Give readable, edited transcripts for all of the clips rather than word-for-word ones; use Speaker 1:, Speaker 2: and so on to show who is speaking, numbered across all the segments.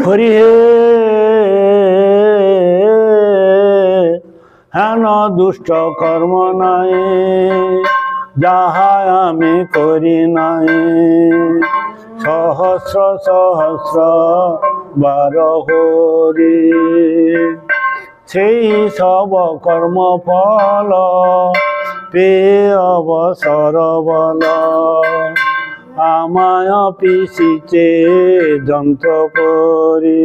Speaker 1: হরি হে হেন দুষ্ট কর্ম নাই যাহা আমি করি নাই সহস্র সহস্র বার হরি সেই সব কর্ম ফল পেয়ে অবসর বল আমায় পিছিতে যন্ত্র করি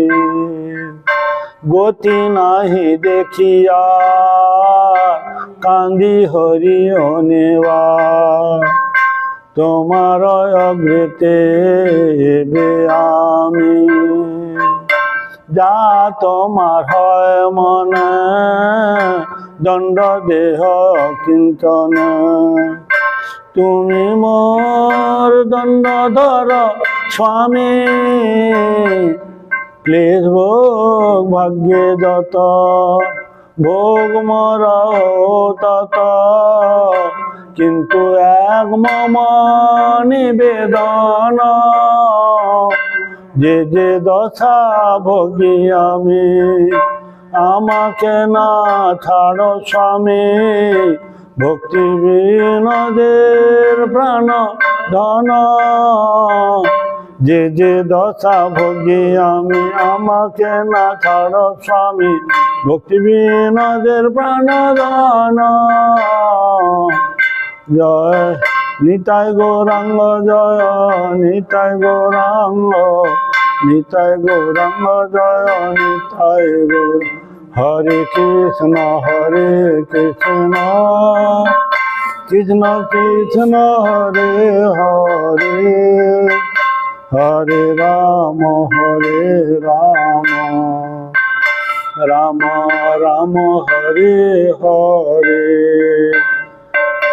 Speaker 1: গতি নাহি দেখিয়া কান্দি হরি অনেবা তোমার অগ্রেতে আমি যা তোমার হয় মনে দণ্ড দেহ চিন্তন তুমি মোর দণ্ডধর স্বামী ক্লেশ ভোগ ভাগ্যে যত ভোগ মর তত কিন্তু এক মম নিবেদন যে যে দশা ভোগী আমি আমাকে না ছাড়ো স্বামী ভক্তি বিনোদের প্রাণ ধন যে যে দশা ভোগী আমি আমাকে না ছাড়ো স্বামী ভক্তি বিনোদের প্রাণ ধন জয় নিতাই গৌরাঙ্গ জয় নিতাই গৌরাঙ্গ নিতাই গৌরাঙ্গ জয় নিতাই গৌর হরে কৃষ্ণ কৃষ্ণ কৃষ্ণ হরে হরে হরে রাম রাম রাম হরে হরে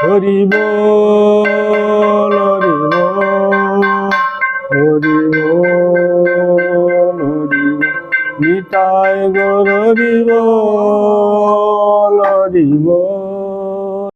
Speaker 1: হরি বল হরি বল হরি বল হরি নিতাই গৌর হরি বল হরি বল।